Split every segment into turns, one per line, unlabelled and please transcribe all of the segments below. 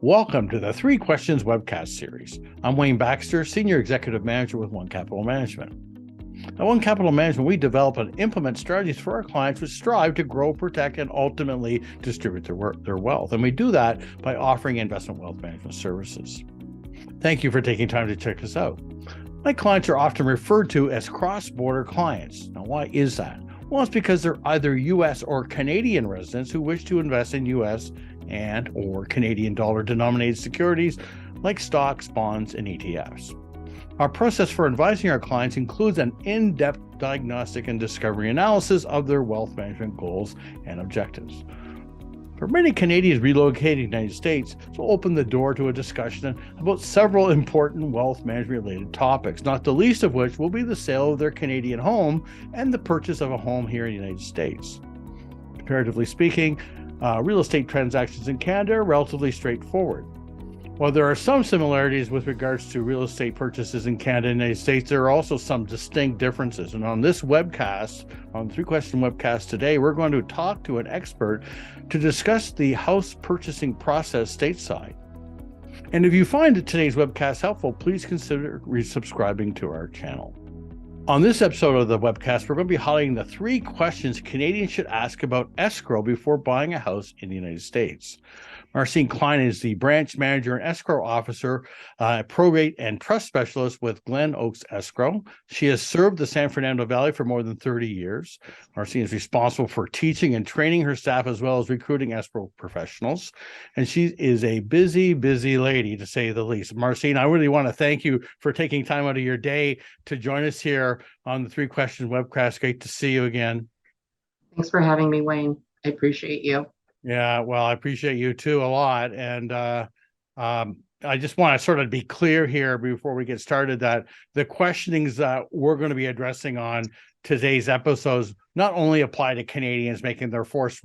Welcome to the Three Questions webcast series. I'm Wayne Baxter, Senior Executive Manager with One Capital Management. At One Capital Management, we develop and implement strategies for our clients which strive to grow, protect, and ultimately distribute their wealth. And we do that by offering investment wealth management services. Thank you for taking time to check us out. My clients are often referred to as cross-border clients. Now, why is that? Well, it's because they're either U.S. or Canadian residents who wish to invest in U.S. and or Canadian dollar-denominated securities like stocks, bonds, and ETFs. Our process for advising our clients includes an in-depth diagnostic and discovery analysis of their wealth management goals and objectives. For many Canadians relocating to the United States, this will open the door to a discussion about several important wealth management-related topics, not the least of which will be the sale of their Canadian home and the purchase of a home here in the United States. Comparatively speaking, real estate transactions in Canada are relatively straightforward. While there are some similarities with regards to real estate purchases in Canada and the United States, there are also some distinct differences. And on this webcast, on the Three Question webcast today, we're going to talk to an expert to discuss the house purchasing process stateside. And if you find today's webcast helpful, please consider resubscribing to our channel. On this episode of the webcast, we're going to be highlighting the 3 questions Canadians should ask about escrow before buying a house in the United States. Marcine Kline is the branch manager and escrow officer, probate and trust specialist with Glen Oaks Escrow. She has served the San Fernando Valley for more than 30 years. Marcine is responsible for teaching and training her staff as well as recruiting escrow professionals. And she is a busy lady, to say the least. Marcine, I really want to thank you for taking time out of your day to join us here on the Three Questions webcast. Great to see you again.
Thanks for having me, Wayne. I appreciate you.
Yeah, well, I appreciate you too a lot. And I just want to sort of be clear here before we get started that the questionings that we're going to be addressing on today's episodes not only apply to Canadians making their first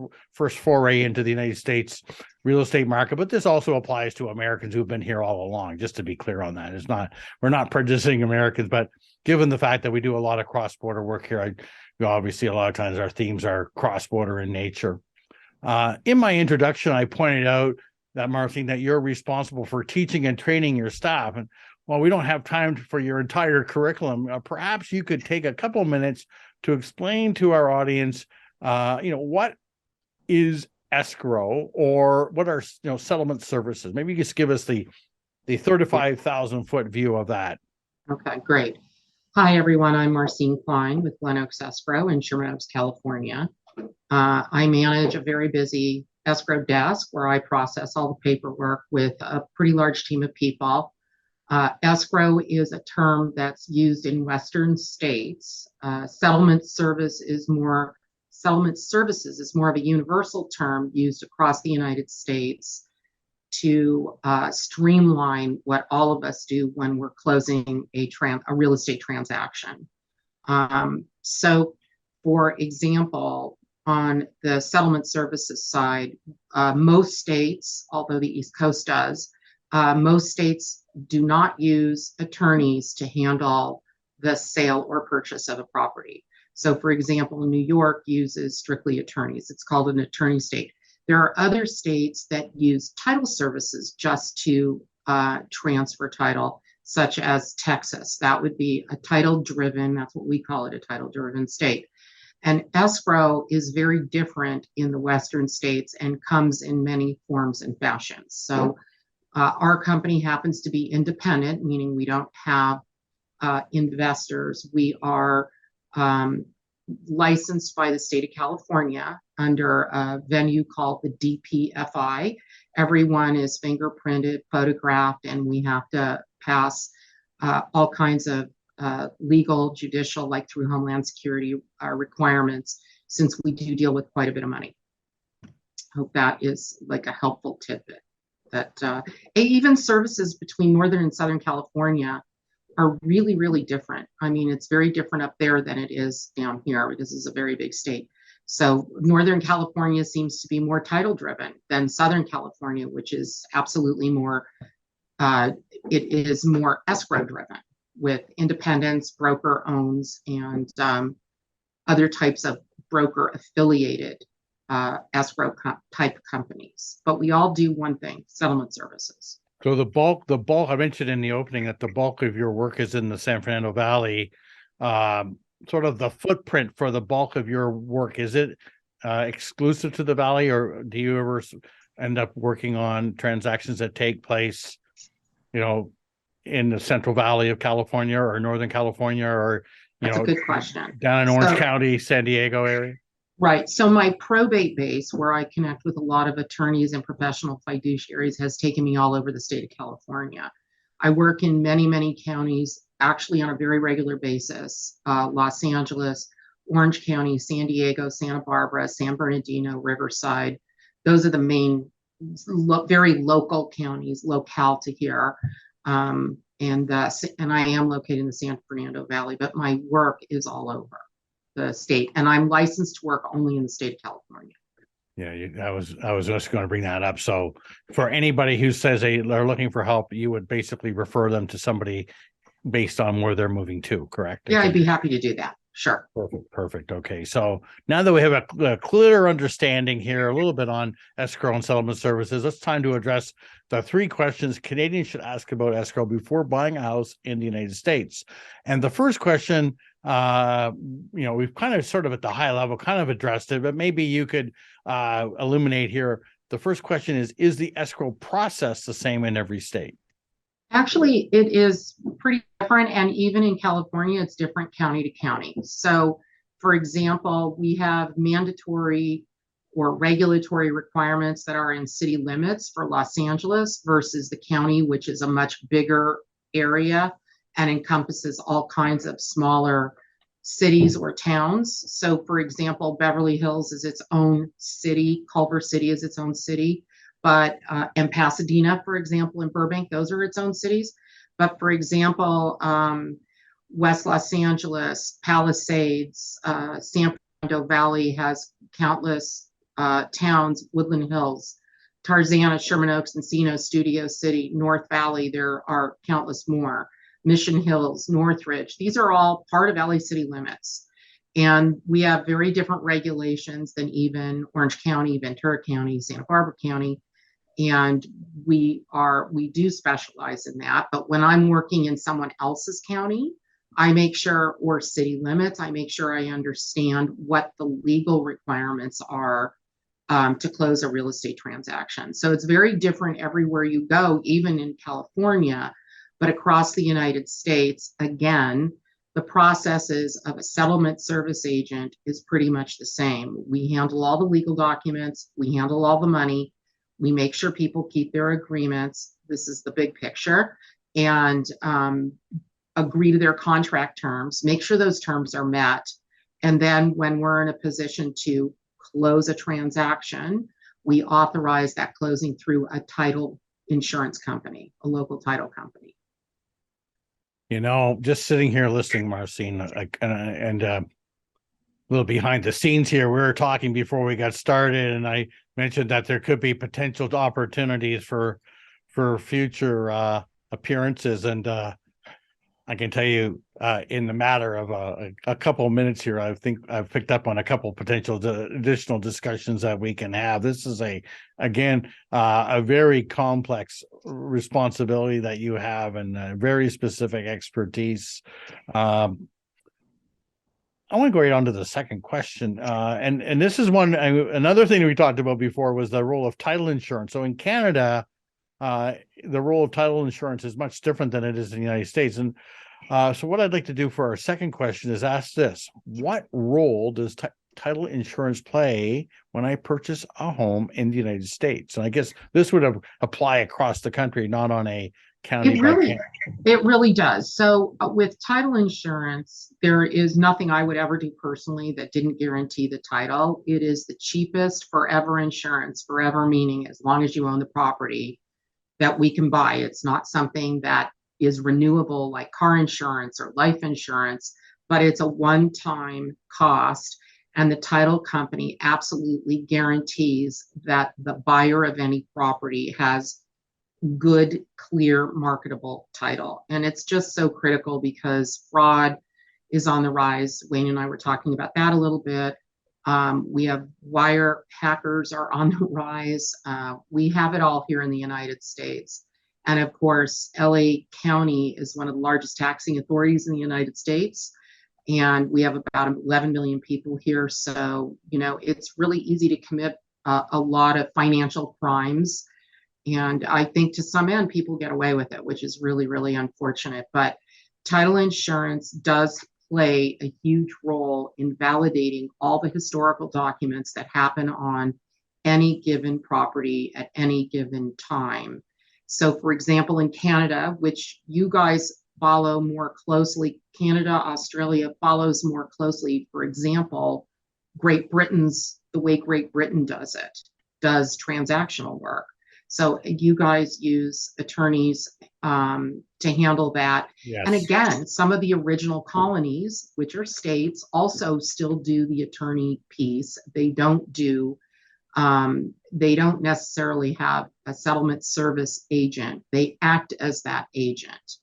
foray into the United States real estate market, but this also applies to Americans who've been here all along, just to be clear on that. We're not prejudicing Americans, but given the fact that we do a lot of cross-border work here, obviously a lot of times our themes are cross-border in nature. In my introduction, I pointed out that, Marcine, that you're responsible for teaching and training your staff. And while we don't have time for your entire curriculum, perhaps you could take a couple minutes to explain to our audience, what is escrow or what are settlement services? Maybe you just give us the 35,000-foot view of that.
Okay, great. Hi, everyone. I'm Marcine Kline with Glen Oaks Escrow in Sherman Oaks, California. I manage a very busy escrow desk where I process all the paperwork with a pretty large team of people. Escrow is a term that's used in Western states. Settlement services is more of a universal term used across the United States to streamline what all of us do when we're closing a real estate transaction. So, for example, on the settlement services side, most states, although the East Coast does, most states do not use attorneys to handle the sale or purchase of a property. So, for example, New York uses strictly attorneys. It's called an attorney state. There are other states that use title services just to transfer title, such as Texas. That would be a title-driven, that's what we call it, a title-driven state. And escrow is very different in the Western states and comes in many forms and fashions. So our company happens to be independent, meaning we don't have investors. We are licensed by the state of California under a venue called the DPFI. Everyone is fingerprinted, photographed, and we have to pass all kinds of legal, judicial, like through Homeland Security requirements, since we do deal with quite a bit of money. Hope that is like a helpful tidbit. That even services between Northern and Southern California are really different. I mean, it's very different up there than it is down here because it's a very big state. So Northern California seems to be more title driven than Southern California, which is absolutely more, it is more escrow driven, with independents, broker owns, and other types of broker affiliated type companies, but we all do one thing: settlement services.
So the bulk, I mentioned in the opening that the bulk of your work is in the San Fernando Valley. Sort of the footprint for the bulk of your work, is it exclusive to the Valley, or do you ever end up working on transactions that take place, in the Central Valley of California or Northern California, or,
That's a good question.
down in Orange County, San Diego area?
Right. So my probate base, where I connect with a lot of attorneys and professional fiduciaries, has taken me all over the state of California. I work in many, many counties, actually on a very regular basis: Los Angeles, Orange County, San Diego, Santa Barbara, San Bernardino, Riverside. Those are the main, very local counties, locale to here. And I am located in the San Fernando Valley, but my work is all over the state, and I'm licensed to work only in the state of California.
Yeah, I was just going to bring that up. So for anybody who says they're looking for help, you would basically refer them to somebody based on where they're moving to, correct?
Yeah, I'd be happy to do that. Sure.
Perfect. Okay. So now that we have a clear understanding here, a little bit on escrow and settlement services, it's time to address the 3 questions Canadians should ask about escrow before buying a house in the United States. And the first question, we've kind of sort of at the high level kind of addressed it, but maybe you could illuminate here. The first question is the escrow process the same in every state?
Actually, it is pretty different, and even in California, it's different county to county. So, for example, we have mandatory or regulatory requirements that are in city limits for Los Angeles versus the county, which is a much bigger area and encompasses all kinds of smaller cities or towns. So, for example, Beverly Hills is its own city, Culver City is its own city, but and Pasadena, for example, and Burbank, those are its own cities. But for example, West Los Angeles, Palisades, San Fernando Valley has countless towns: Woodland Hills, Tarzana, Sherman Oaks, Encino, Studio City, North Valley. There are countless more. Mission Hills, Northridge. These are all part of LA city limits. And we have very different regulations than even Orange County, Ventura County, Santa Barbara County. And we do specialize in that. But when I'm working in someone else's county, I make sure, or city limits, I make sure I understand what the legal requirements are to close a real estate transaction. So it's very different everywhere you go, even in California, but across the United States. Again, the processes of a settlement service agent is pretty much the same. We handle all the legal documents, we handle all the money, we make sure people keep their agreements. This is the big picture. And agree to their contract terms, make sure those terms are met. And then when we're in a position to close a transaction, we authorize that closing through a title insurance company, a local title company.
Just sitting here listening, Marcine, and a little behind the scenes here, we were talking before we got started, and I mentioned that there could be potential opportunities for future appearances. And I can tell you, in the matter of a couple of minutes here, I think I've picked up on a couple potential additional discussions that we can have. This is a very complex responsibility that you have, and very specific expertise. I want to go right on to the second question. And this is another thing we talked about before was the role of title insurance. So in Canada, the role of title insurance is much different than it is in the United States. And so what I'd like to do for our second question is ask this: what role does title insurance play when I purchase a home in the United States? And I guess this would apply across the country, not on a county.
It really does. So with title insurance, there is nothing I would ever do personally that didn't guarantee the title. It is the cheapest forever insurance, forever meaning as long as you own the property, that we can buy. It's not something that is renewable like car insurance or life insurance, but it's a one-time cost. And the title company absolutely guarantees that the buyer of any property has good, clear, marketable title. And it's just so critical because fraud is on the rise. Wayne and I were talking about that a little bit. We have wire hackers are on the rise. We have it all here in the United States. And of course, LA County is one of the largest taxing authorities in the United States. And we have about 11 million people here. So, it's really easy to commit a lot of financial crimes. And I think to some end, people get away with it, which is really, really unfortunate. But title insurance does play a huge role in validating all the historical documents that happen on any given property at any given time. So, for example, in Canada, which you guys follow more closely, Canada, Australia follows more closely. For example, the way Great Britain does transactional work. So you guys use attorneys to handle that.
Yes.
And again, some of the original colonies, which are states, also still do the attorney piece. They don't necessarily have a settlement service agent. They act as that agent.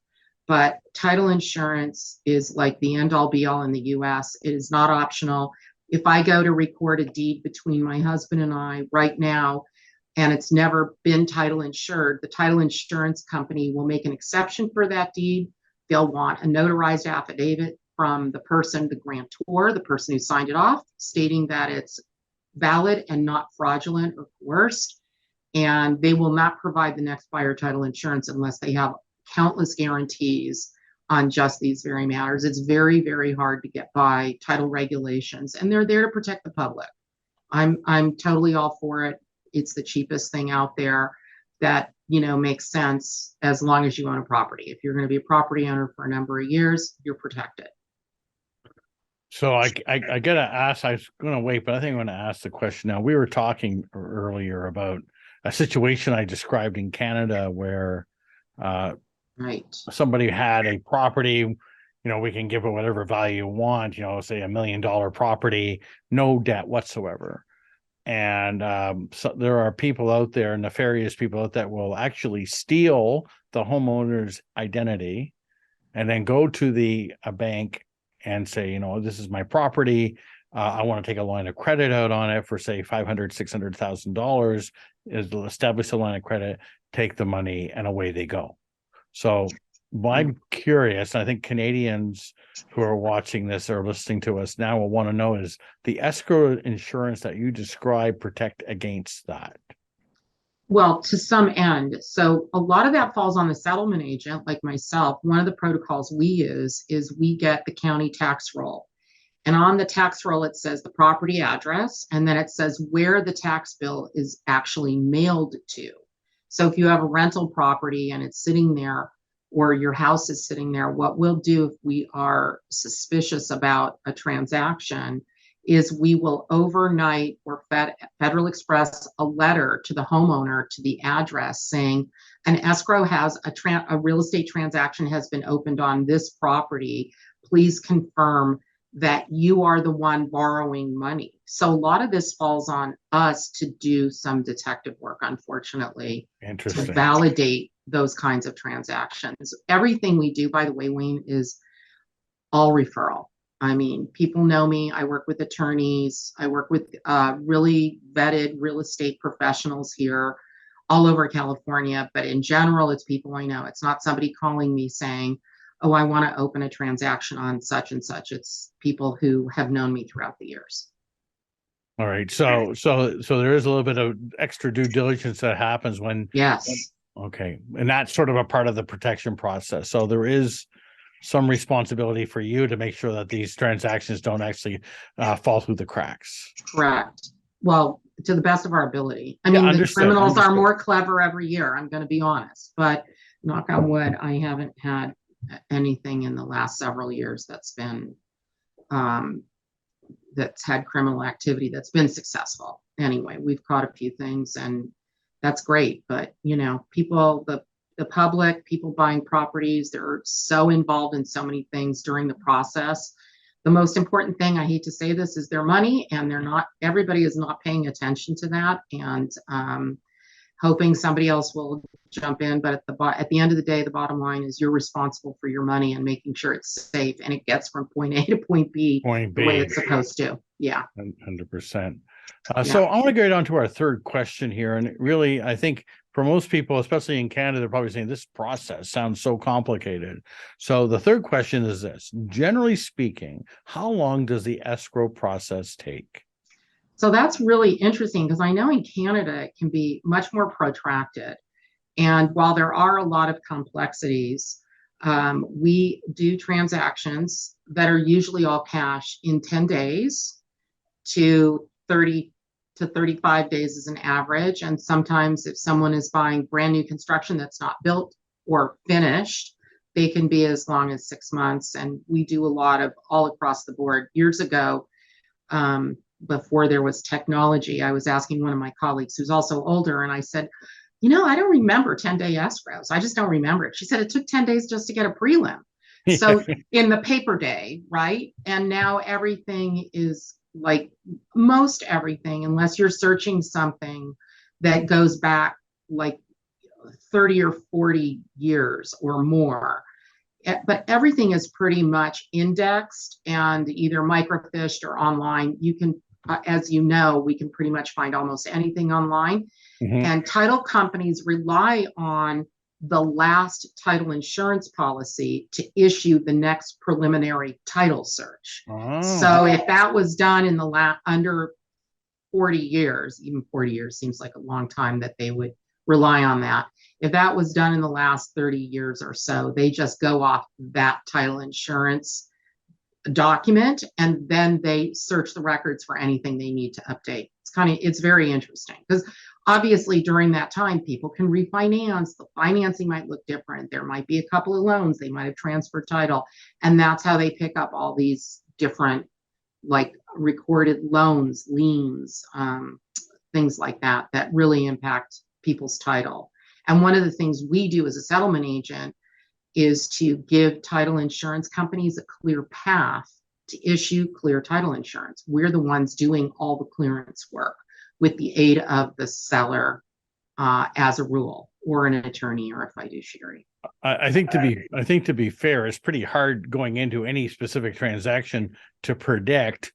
But title insurance is like the end all be all in the US. It is not optional. If I go to record a deed between my husband and I right now, and it's never been title insured, the title insurance company will make an exception for that deed. They'll want a notarized affidavit from the person, the grantor, the person who signed it off, stating that it's valid and not fraudulent or coerced. And they will not provide the next buyer title insurance unless they have countless guarantees on just these very matters. It's very, very hard to get by title regulations, and they're there to protect the public. I'm totally all for it. It's the cheapest thing out there that, makes sense as long as you own a property. If you're going to be a property owner for a number of years, you're protected.
So I gotta ask, I was going to wait, but I think I'm going to ask the question now. We were talking earlier about a situation I described in Canada where
right.
somebody had a property, we can give it whatever value you want, say $1 million property, no debt whatsoever. And so there are people out there, nefarious people out there, will actually steal the homeowner's identity and then go to a bank and say, this is my property. I want to take a line of credit out on it for, say, $500,000, $600,000. Establish a line of credit, take the money, and away they go. So I'm curious, I think Canadians who are watching this or listening to us now will want to know, is the escrow insurance that you describe protect against that?
Well, to some end. So a lot of that falls on the settlement agent, like myself. One of the protocols we use is we get the county tax roll. And on the tax roll, it says the property address, and then it says where the tax bill is actually mailed to. So if you have a rental property and it's sitting there, or your house is sitting there, what we'll do if we are suspicious about a transaction is we will overnight or Federal Express a letter to the homeowner to the address saying an escrow has a real estate transaction has been opened on this property. Please confirm that you are the one borrowing money. So a lot of this falls on us to do some detective work, unfortunately, to validate those kinds of transactions. Everything we do, by the way, Wayne, is all referral. I mean, people know me. I work with attorneys. I work with really vetted real estate professionals here all over California. But in general, it's people I know. It's not somebody calling me saying, oh, I want to open a transaction on such and such. It's people who have known me throughout the years.
All right. So there is a little bit of extra due diligence that happens when.
Yes.
Okay. And that's sort of a part of the protection process. So there is some responsibility for you to make sure that these transactions don't actually fall through the cracks.
Correct. Well, to the best of our ability. I mean, the criminals are more clever every year. I'm going to be honest, but knock on wood, I haven't had anything in the last several years that's been that's had criminal activity that's been successful. Anyway, we've caught a few things, and that's great. But people, the public, people buying properties, they're so involved in so many things during the process. The most important thing, I hate to say this, is their money, and everybody is not paying attention to that, and hoping somebody else will jump in. But at the end of the day, the bottom line is you're responsible for your money and making sure it's safe and it gets from point A to point B the way it's supposed to. Yeah.
100%.
Yeah.
So I want to go down to our third question here. And really, I think for most people, especially in Canada, they're probably saying this process sounds so complicated. So the third question is this: generally speaking, how long does the escrow process take?
So that's really interesting because I know in Canada it can be much more protracted. And while there are a lot of complexities, we do transactions that are usually all cash in 10 days to 30 to 35 days as an average. And sometimes if someone is buying brand new construction that's not built or finished, they can be as long as 6 months. And we do a lot of all across the board. Years ago, before there was technology, I was asking one of my colleagues who's also older, and I said, I don't remember 10-day escrows. I just don't remember it. She said it took 10 days just to get a prelim. So in the paper day, right? And now everything is like most everything, unless you're searching something that goes back like 30 or 40 years or more. But everything is pretty much indexed and either microfished or online. You can, as you know, we can pretty much find almost anything online. And title companies rely on the last title insurance policy to issue the next preliminary title search. So if that was done in the under 40 years, even 40 years seems like a long time that they would rely on that. If that was done in the last 30 years or so, they just go off that title insurance document and then they search the records for anything they need to update. It's very interesting because obviously during that time, people can refinance. The financing might look different. There might be a couple of loans. They might have transferred title. And that's how they pick up all these different like recorded loans, liens, things like that, that really impact people's title. And one of the things we do as a settlement agent is to give title insurance companies a clear path to issue clear title insurance. We're the ones doing all the clearance work with the aid of the seller as a rule, or an attorney or a fiduciary.
I think to be fair, it's pretty hard going into any specific transaction to predict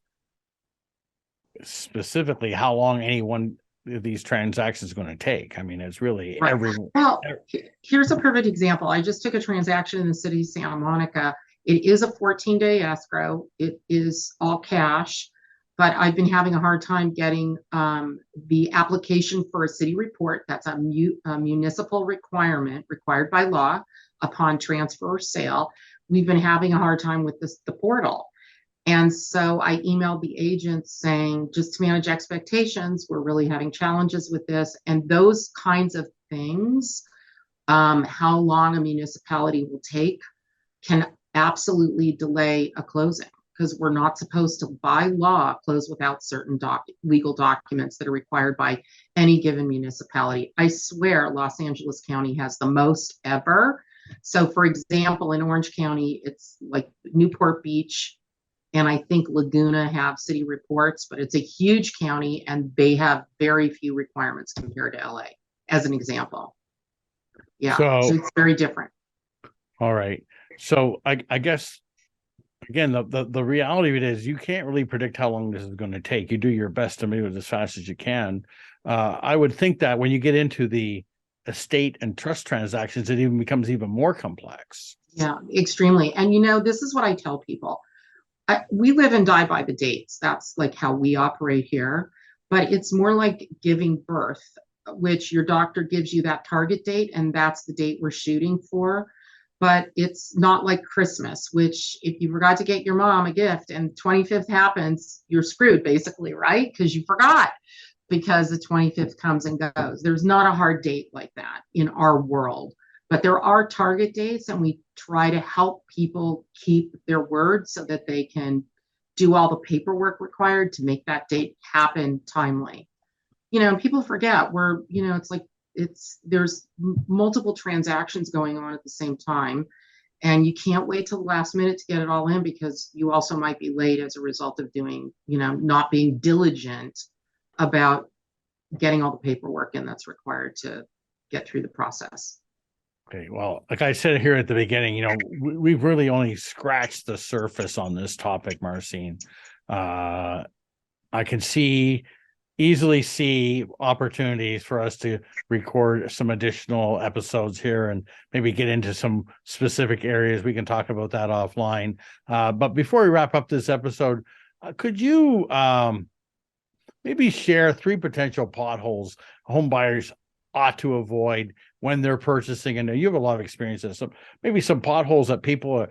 specifically how long any one of these transactions is going to take. I mean, it's really
right. Well, here's a perfect example. I just took a transaction in the city of Santa Monica. It is a 14-day escrow. It is all cash, but I've been having a hard time getting the application for a city report. That's a municipal requirement required by law upon transfer or sale. We've been having a hard time with the portal. And so I emailed the agent saying, just to manage expectations, we're really having challenges with this. And those kinds of things, how long a municipality will take, can absolutely delay a closing, because we're not supposed to, by law, close without certain legal documents that are required by any given municipality. I swear Los Angeles County has the most ever. So for example, in Orange County, it's like Newport Beach, and I think Laguna have city reports, but it's a huge county and they have very few requirements compared to LA, as an example. Yeah, so it's very different.
All right. So I guess, again, the reality of it is you can't really predict how long this is going to take. You do your best to move it as fast as you can. I would think that when you get into the estate and trust transactions, it even becomes even more complex.
Yeah, extremely. And this is what I tell people. We live and die by the dates. That's like how we operate here. But it's more like giving birth, which your doctor gives you that target date, and that's the date we're shooting for. But it's not like Christmas, which if you forgot to get your mom a gift and 25th happens, you're screwed basically, right? Because you forgot, because the 25th comes and goes. There's not a hard date like that in our world. But there are target dates, and we try to help people keep their word so that they can do all the paperwork required to make that date happen timely. People forget it's like there's multiple transactions going on at the same time, and you can't wait till the last minute to get it all in, because you also might be late as a result of doing, not being diligent about getting all the paperwork in that's required to get through the process.
Okay, well, like I said here at the beginning, we've really only scratched the surface on this topic, Marcine. I can easily see opportunities for us to record some additional episodes here and maybe get into some specific areas. We can talk about that offline. But before we wrap up this episode, could you maybe share 3 potential potholes home buyers ought to avoid when they're purchasing? And you have a lot of experience in some, maybe some potholes that people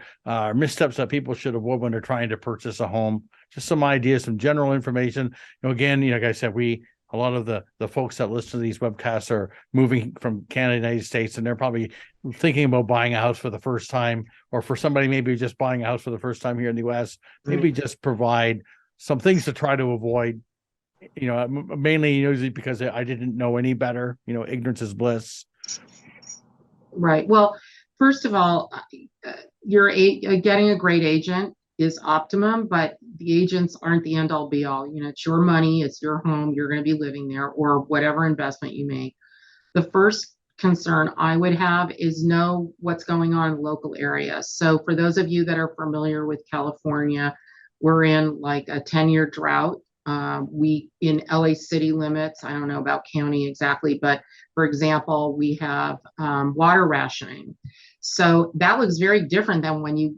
missteps that people should avoid when they're trying to purchase a home. Just some ideas, some general information. Again, like I said, a lot of the folks that listen to these webcasts are moving from Canada, United States, and they're probably thinking about buying a house for the first time, or for somebody maybe just buying a house for the first time here in the US, maybe just provide some things to try to avoid. Mainly usually because I didn't know any better. Ignorance is bliss.
Right. Well, first of all, getting a great agent is optimum, but the agents aren't the end all be all. It's your money, it's your home, you're going to be living there, or whatever investment you make. The first concern I would have is know what's going on in local areas. So for those of you that are familiar with California, we're in like a 10-year drought. We in LA city limits, I don't know about county exactly, but for example, we have water rationing. So that looks very different than when you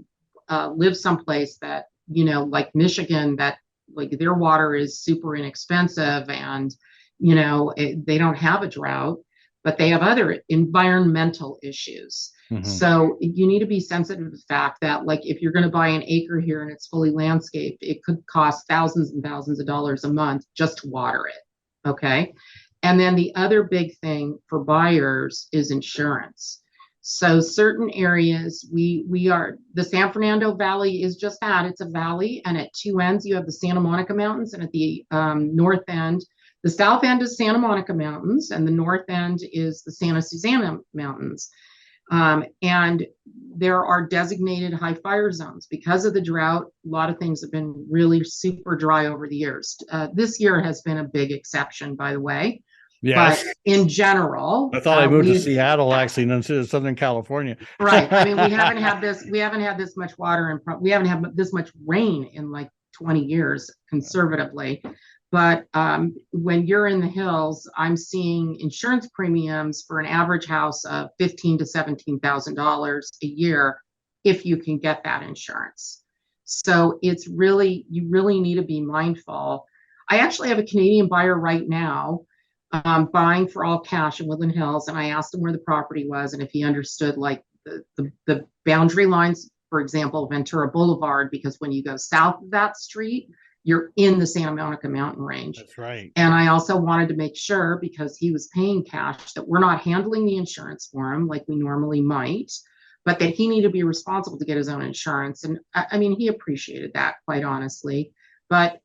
live someplace that, like Michigan, that like their water is super inexpensive and, they don't have a drought, but they have other environmental issues. Mm-hmm. So you need to be sensitive to the fact that, like, if you're going to buy an acre here and it's fully landscaped, it could cost thousands and thousands of dollars a month just to water it. Okay. And then the other big thing for buyers is insurance. So certain areas, the San Fernando Valley is just that. It's a valley, and at 2 ends, you have the Santa Monica Mountains, and at the north end, the south end is Santa Monica Mountains, and the north end is the Santa Susana Mountains. And there are designated high fire zones. Because of the drought, a lot of things have been really super dry over the years. This year has been a big exception, by the way. Yes. But in general,
I thought I moved to Seattle, actually, instead of Southern California.
Right. I mean, we haven't had this much water, and we haven't had this much rain in like 20 years conservatively. But when you're in the hills, I'm seeing insurance premiums for an average house of $15,000 to $17,000 a year if you can get that insurance. So you really need to be mindful. I actually have a Canadian buyer right now buying for all cash in Woodland Hills, and I asked him where the property was and if he understood like the boundary lines, for example, Ventura Boulevard, because when you go south of that street, you're in the Santa Monica mountain range.
That's right.
And I also wanted to make sure, because he was paying cash, that we're not handling the insurance for him like we normally might, but that he needed to be responsible to get his own insurance. And I mean, he appreciated that, quite honestly. But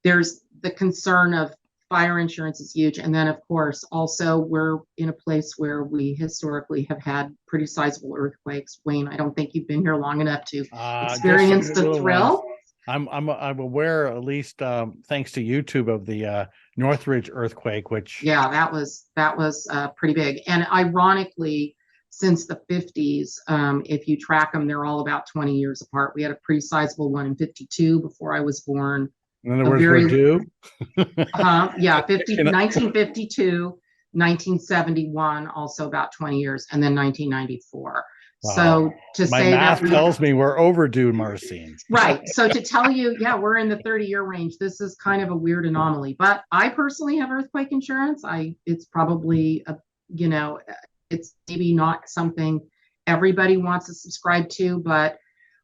there's the concern of fire insurance is huge. And then, of course, also we're in a place where we historically have had pretty sizable earthquakes. Wayne, I don't think you've been here long enough to experience the thrill.
I'm aware, at least thanks to YouTube, of the Northridge earthquake, which
that was pretty big. And ironically, since the 50s, if you track them, they're all about 20 years apart. We had a pretty sizable one in 52 before I was born.
In other words, we're due.
1952, 1971, also about 20 years, and then 1994. Wow. So to
my
say
math tells me we're overdue, Marcine.
Right. So to tell you, we're in the 30-year range. This is kind of a weird anomaly. But I personally have earthquake insurance. It's probably it's maybe not something everybody wants to subscribe to, but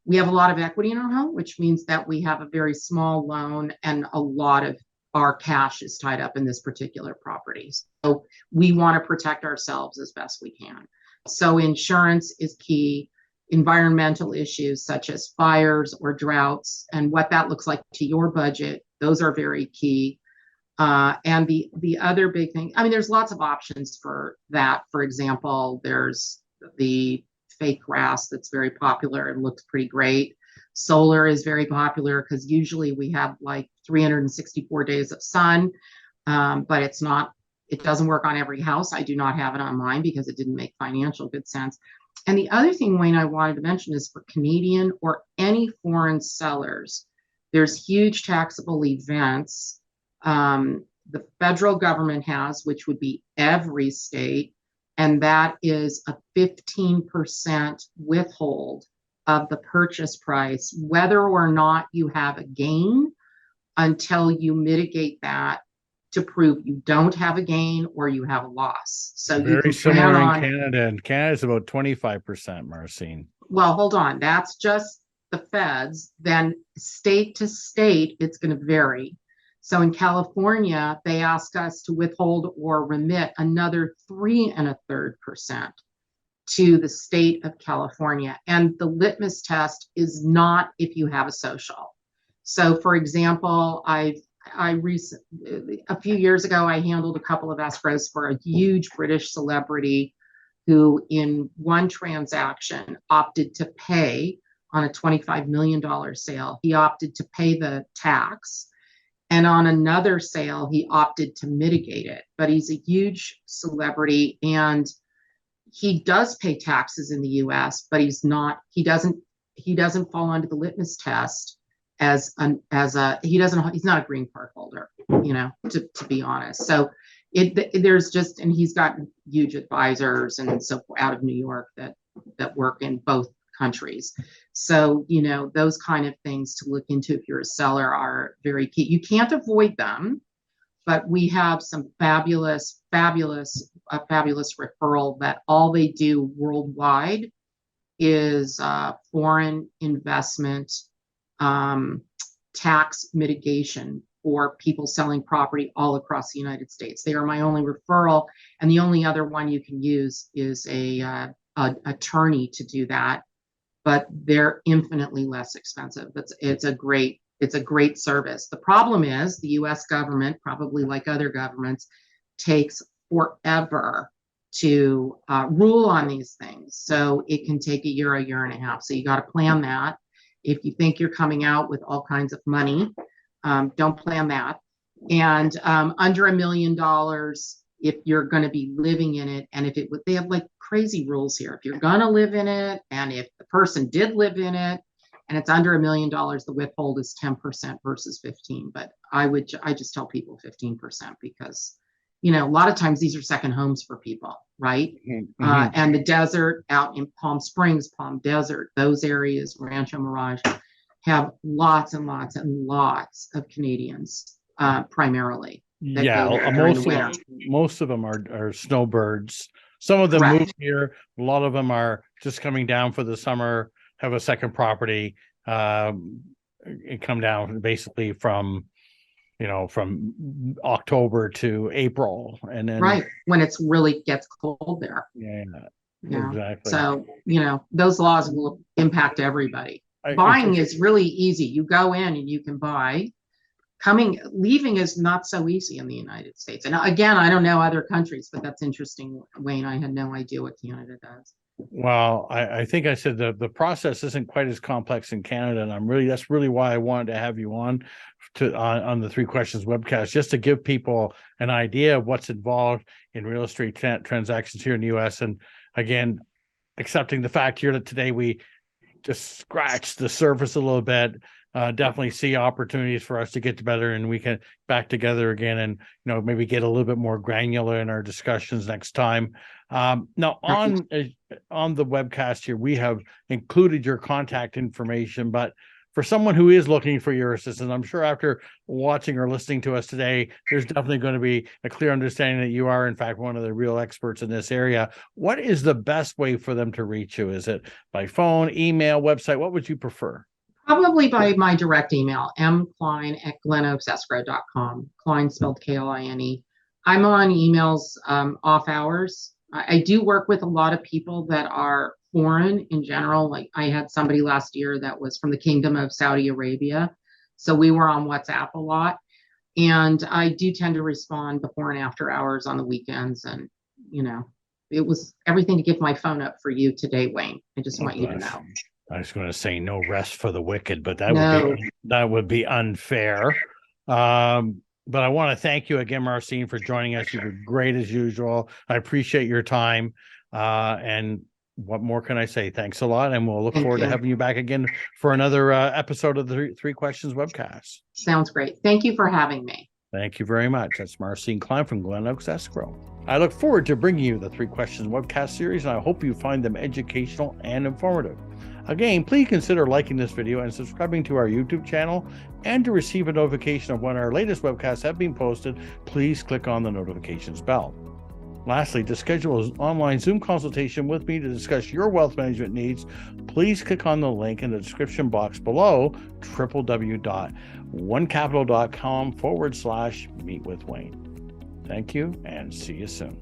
we have a lot of equity in our home, which means that we have a very small loan and a lot of our cash is tied up in this particular property. So we want to protect ourselves as best we can. So insurance is key. Environmental issues such as fires or droughts and what that looks like to your budget, those are very key. And the other big thing, I mean, there's lots of options for that. For example, there's the fake grass that's very popular and looks pretty great. Solar is very popular because usually we have like 364 days of sun, but it doesn't work on every house. I do not have it on mine because it didn't make financial good sense. And the other thing, Wayne, I wanted to mention is for Canadian or any foreign sellers, there's huge taxable events The federal government has, which would be every state, and that is a 15% withhold of the purchase price, whether or not you have a gain, until you mitigate that to prove you don't have a gain or you have a loss. So you
Very
can
similar
plan
in
on,
Canada, and Canada's about 25%, Marcine.
well, hold on, that's just the feds. Then state to state, it's going to vary. So in California, they asked us to withhold or remit another 3.33% to the state of California. And the litmus test is not if you have a social. So for example, a few years ago, I handled a couple of escrows for a huge British celebrity who in one transaction opted to pay on a $25 million sale. He opted to pay the tax. And on another sale, he opted to mitigate it. But he's a huge celebrity and he does pay taxes in the US, but he's not, he doesn't fall under the litmus test he's not a green card holder, to be honest. So there's just, and he's got huge advisors and so out of New York that work in both countries. So, those kind of things to look into if you're a seller are very key. You can't avoid them, but we have some fabulous referral that all they do worldwide is foreign investment tax mitigation for people selling property all across the United States. They are my only referral, and the only other one you can use is a attorney to do that, but they're infinitely less expensive. It's a great service. The problem is the U.S. government, probably like other governments, takes forever to rule on these things. So it can take a year and a half. So you got to plan that. If you think you're coming out with all kinds of money, don't plan that. And under $1 million, if you're going to be living in it, and they have like crazy rules here. If you're going to live in it, and if the person did live in it, and it's under $1 million, the withhold is 10% versus 15%. But I just tell people 15% because, a lot of times these are second homes for people, right? Mm-hmm. And the desert out in Palm Springs, Palm Desert, those areas, Rancho Mirage, have lots and lots and lots of Canadians, primarily.
Yeah, most of them are snowbirds. Some of them
Correct.
move here. A lot of them are just coming down for the summer, have a second property, and come down basically from October to April, and then
right when it's really gets cold there.
Yeah,
exactly. So those laws will impact everybody. Buying is really easy. You go in and you can buy. Leaving is not so easy in the United States. And again, I don't know other countries, but that's interesting, Wayne. I had no idea what Canada does.
Well, I think I said the process isn't quite as complex in Canada, and that's really why I wanted to have you on the 3 Questions webcast, just to give people an idea of what's involved in real estate transactions here in the U.S. And again, accepting the fact here that today we just scratched the surface a little bit. Definitely see opportunities for us to get together and we can back together again and maybe get a little bit more granular in our discussions next time. Now on the webcast here, we have included your contact information, but for someone who is looking for your assistance, I'm sure after watching or listening to us today, there's definitely going to be a clear understanding that you are in fact one of the real experts in this area. What is the best way for them to reach you? Is it by phone, email, website? What would you prefer?
Probably by my direct email, mkline@glenoaksescrow.com. Kline spelled Kline. I'm on emails off hours. I do work with a lot of people that are foreign in general. Like I had somebody last year that was from the Kingdom of Saudi Arabia. So we were on WhatsApp a lot. And I do tend to respond before and after hours on the weekends. And, it was everything to give my phone up for you today, Wayne. I just want you to know.
I was going to say no rest for the wicked, but that would be unfair. But I want to thank you again, Marcine, for joining us. You were great as usual. I appreciate your time. And what more can I say? Thanks a lot. And we'll look forward to having you back again for another episode of the 3 Questions webcast.
Sounds great. Thank you for having me.
Thank you very much. That's Marcine Kline from Glen Oaks Escrow. I look forward to bringing you the 3 Questions webcast series, and I hope you find them educational and informative. Again, please consider liking this video and subscribing to our YouTube channel. And to receive a notification of when our latest webcasts have been posted, please click on the notifications bell. Lastly, to schedule an online Zoom consultation with me to discuss your wealth management needs, please click on the link in the description box below, www.onecapital.com/meetwithwayne. Thank you and see you soon.